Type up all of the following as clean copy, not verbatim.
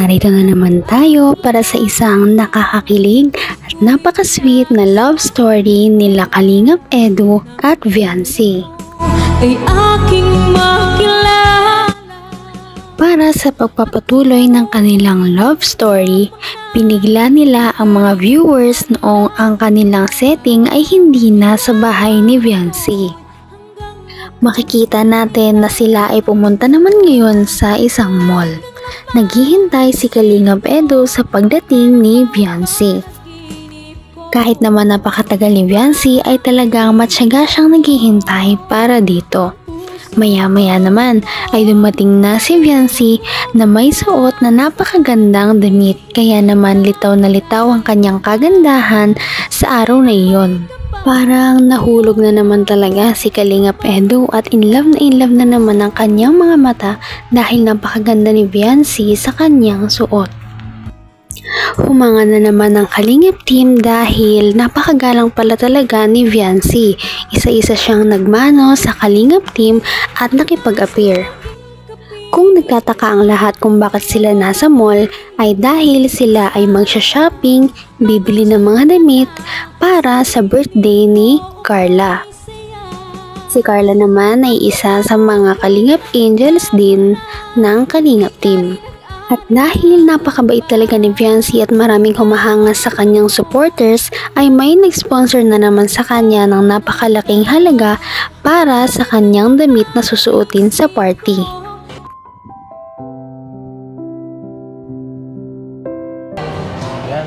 narito na naman tayo para sa isang nakakakilig at napaka-sweet na love story nila Kalingap Edu at Viancy. Ay aking makilala. Para sa pagpapatuloy ng kanilang love story, pinigla nila ang mga viewers noong ang kanilang setting ay hindi na sa bahay ni Viancy. Makikita natin na sila ay pumunta naman ngayon sa isang mall. Naghihintay si Kalingap Edu sa pagdating ni Viancy. Kahit naman napakatagal ni Viancy ay talagang matyaga siyang naghihintay para dito. Maya-maya naman ay dumating na si Viancy na may suot na napakagandang damit, kaya naman litaw na litaw ang kanyang kagandahan sa araw na iyon. Parang nahulog na naman talaga si Kalingap Edu at in love na naman ang kanyang mga mata dahil napakaganda ni Viancy sa kanyang suot. Humanga na naman ang Kalingap team dahil napakagalang pala talaga ni Viancy. Isa-isa siyang nagmano sa Kalingap team at nakipag-appear. Kung nagtataka ang lahat kung bakit sila nasa mall ay dahil sila ay magsha-shopping, bibili ng mga damit para sa birthday ni Carla. Si Carla naman ay isa sa mga Kalingap Angels din ng Kalingap team. At dahil napakabait talaga ni Viancy at maraming humahanga sa kanyang supporters ay may nag-sponsor na naman sa kanya ng napakalaking halaga para sa kanyang damit na susuotin sa party. Yan.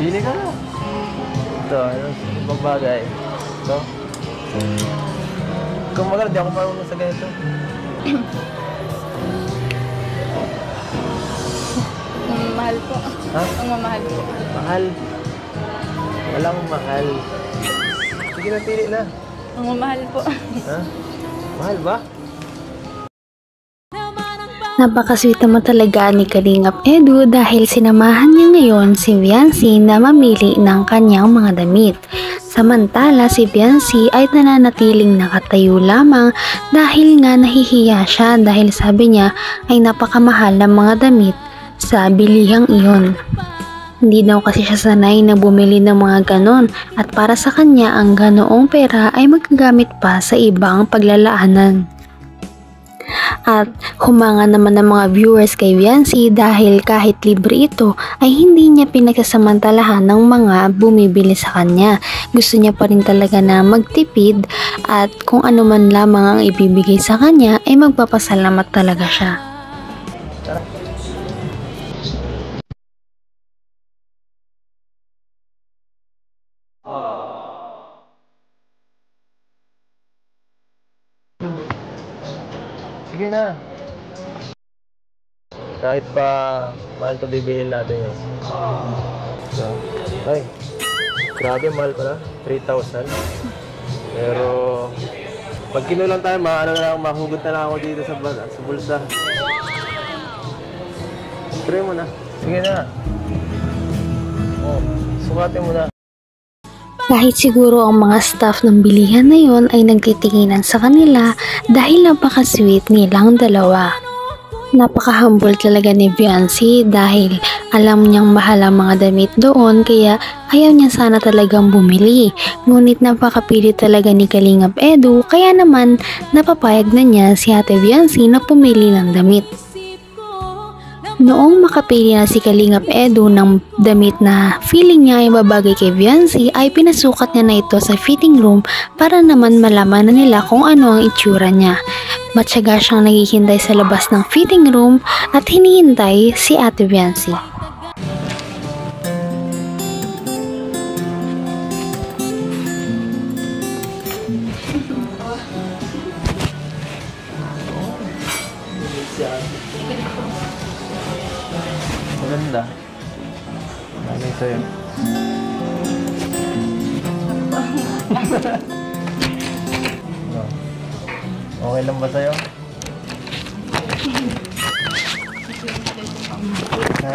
Pili ka na. Ito, ibang bagay. Ito. Kung maganda, di ako marunong sa ganito. Mahal po. Ha? Ang mamahal po. Mahal. Walang mahal. Sige na, pili na. Ang mamahal po. Ha? Mahal ba? Napakasweet naman talaga ni Kalingap Edu dahil sinamahan niya ngayon si Viancy na mamili ng kanyang mga damit. Samantala si Viancy ay nananatiling nakatayo lamang dahil nga nahihiya siya dahil sabi niya ay napakamahal ng mga damit sa bilihang iyon. Hindi daw kasi siya sanay na bumili ng mga ganon at para sa kanya ang ganoong pera ay magagamit pa sa ibang paglalaanan. At humanga naman ng mga viewers kay Viancy dahil kahit libre ito ay hindi niya pinagsasamantalahan ng mga bumibili sa kanya. Gusto niya pa rin talaga na magtipid at kung ano man lamang ang ibibigay sa kanya ay magpapasalamat talaga siya. Sige na. Kahit pa mahal ito bibilhin natin yun. So, ay, grabe mahal pala. 3,000. Pero, pag kinulang tayo, mahugot na lang ako dito sa bulsa. Try mo na. Sige na. Oh, sukatin mo na. Kahit siguro ang mga staff ng bilihan na yon ay nagtitinginan sa kanila dahil napaka-sweet nilang dalawa. Napaka-humble talaga ni Viancy dahil alam niyang mahal ang mga damit doon kaya ayaw niya sana talagang bumili. Ngunit napakapili talaga ni Kalingap Edu kaya naman napapayag na niya si Ate Viancy na pumili ng damit. Noong makapili na si Kalingap Edu ng damit na feeling niya ay babagay kay Viancy ay pinasukat niya na ito sa fitting room para naman malaman na nila kung ano ang itsura niya. Matyaga siyang naghihintay sa labas ng fitting room at hinihintay si Ate Viancy. Maganda. Ano sa'yo? No. Okay lang ba sa'yo? Ha?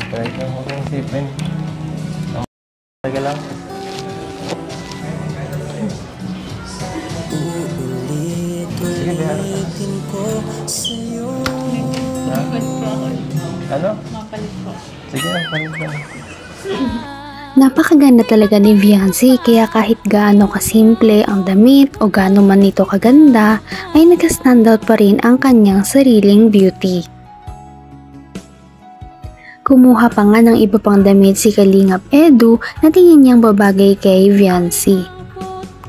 Try ka mo kong isipin. Taga lang. Sige, bihara ka. Ha? mahal po. Sige na, parin ka. Napakaganda talaga ni Viancy kaya kahit gaano kasimple ang damit o gaano man ito kaganda ay nag-standout pa rin ang kanyang sariling beauty. Kumuha pa nga ng iba pang damit si Kalingap Edu na tingin niyang babagay kay Viancy.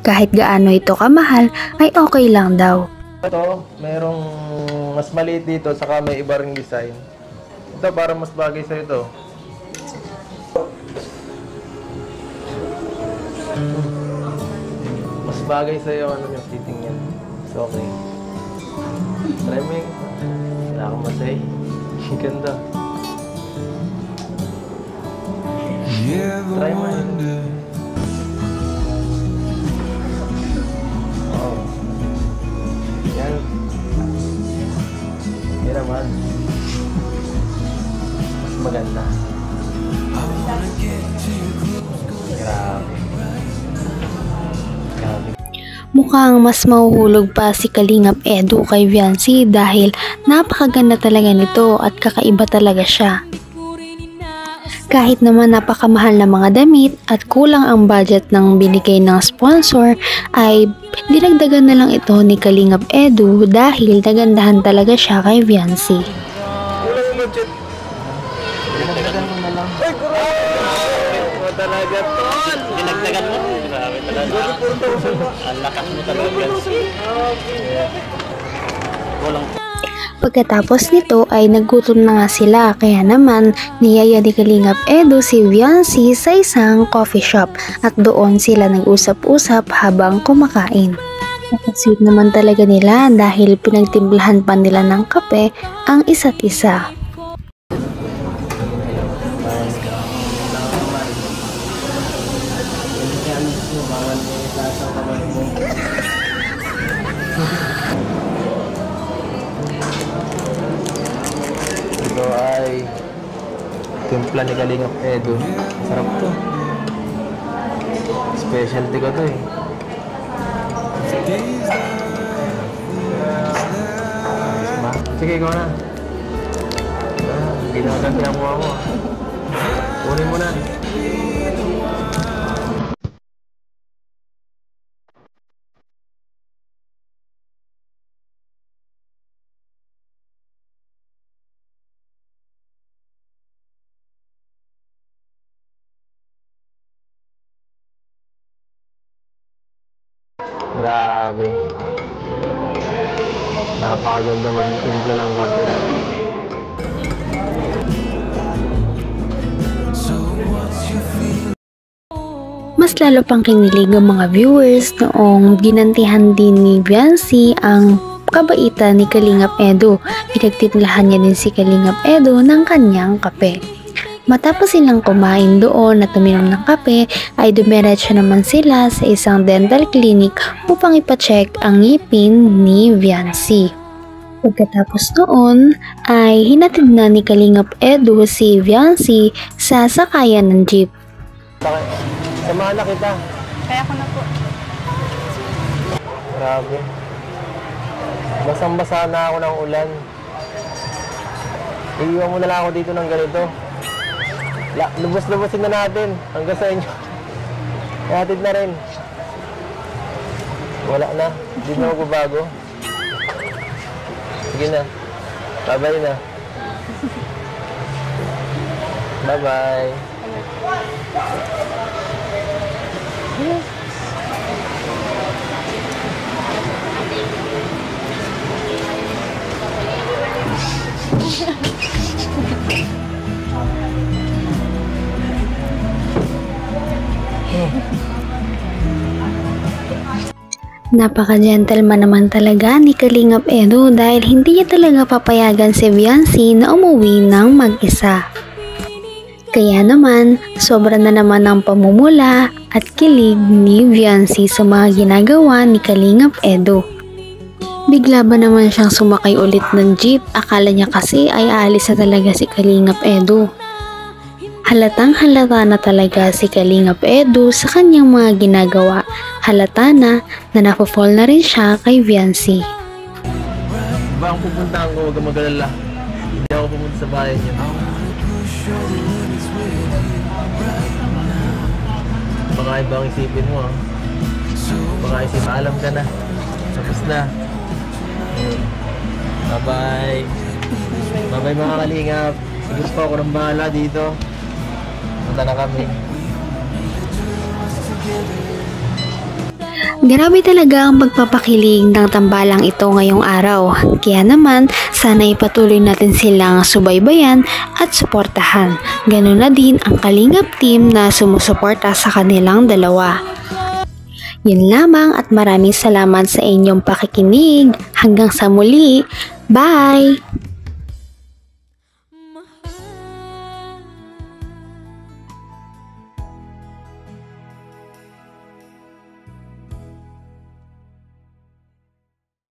Kahit gaano ito kamahal ay okay lang daw. Ito, merong mas maliit dito saka may iba ring design. Ito para mas bagay sa ito. Mas bagay sa iyo ano yung fitting niyan. So okay. Try mo yung wala akong masay. Ganda. Try mo yun. Wow. Yan. Yan naman. Mas maganda. Grabe. Grabe. Mukhang mas mahuhulog pa si Kalingap Edu kay Viancy dahil napakaganda talaga nito at kakaiba talaga siya. Kahit naman napakamahal na mga damit at kulang ang budget ng binigay ng sponsor ay dinagdagan na lang ito ni Kalingap Edu dahil nagandahan talaga siya kay Viancy. Kulang yung budget. Dinagdagan mo na lang. Ay, grabe! Mo talaga, Tol! Dinagdagan mo? Grabe talaga. Ang lakas mo talaga. Kulang. Pagkatapos nito ay naggutom na nga sila kaya naman niyaya ni Kalingap Edu si Viancy sa isang coffee shop at doon sila nag-usap-usap habang kumakain. Napag-sweet naman talaga nila dahil pinagtimplahan pa nila ng kape ang isa't isa. Ito ay timpla ni Kalingap Edu. Sarap to. Specialty ko to eh. Ayos ba? Sige, ikaw na. Hindi na agad pinakuha mo. Kunin mo na. Grabe. Napakaganda mag-timpla ng kape. Mas lalo pang kinilig ang mga viewers noong ginantihan din ni Viancy ang kabaitan ni Kalingap Edu. Pinagtimplahan niya din si Kalingap Edu ng kanyang kape. Matapos silang kumain doon at uminom ng kape, ay dumiretso naman sila sa isang dental clinic upang ipacheck ang ngipin ni Viancy. Pagkatapos noon, ay hinatid na ni Kalingap Edu si Viancy sa sakayan ng jeep. Samahan na kita. Kaya ko na po. Grabe. Basang-basa na ako ng ulan. Iiwan mo na lang ako dito ng ganito. Lubos-lubosin na natin hanggang sa inyo. Ihatid na rin. Wala na. Hindi na magbabago. Sige na. Bye-bye na. Bye-bye. Napaka-gentleman naman talaga ni Kalingap Edu dahil hindi niya talaga papayagan si Viancy na umuwi ng mag-isa. Kaya naman, sobra na naman ang pamumula at kilig ni Viancy sa mga ginagawa ni Kalingap Edu. Bigla ba naman siyang sumakay ulit ng jeep? Akala niya kasi ay aalis na talaga si Kalingap Edu. Halatang halata na talaga si Kalingap Edu sa kanyang mga ginagawa. Halata na napafall na rin siya kay Viancy. Ba ang pupuntahan ko, huwag kang mag-alala. Hindi ako pumunta sa bahay niyo. ibang isipin mo ah. Baka isip, alam ka na. Tapos na. Bye-bye. Bye-bye mga kalingap. Gusto ako ng bahala dito. Punta na kami. Grabe talaga ang pagpapakilig ng tambalang ito ngayong araw. Kaya naman, sana ipatuloy natin silang subaybayan at suportahan. Ganun na din ang Kalingap team na sumusuporta sa kanilang dalawa. Yun lamang at maraming salamat sa inyong pakikinig. Hanggang sa muli. Bye!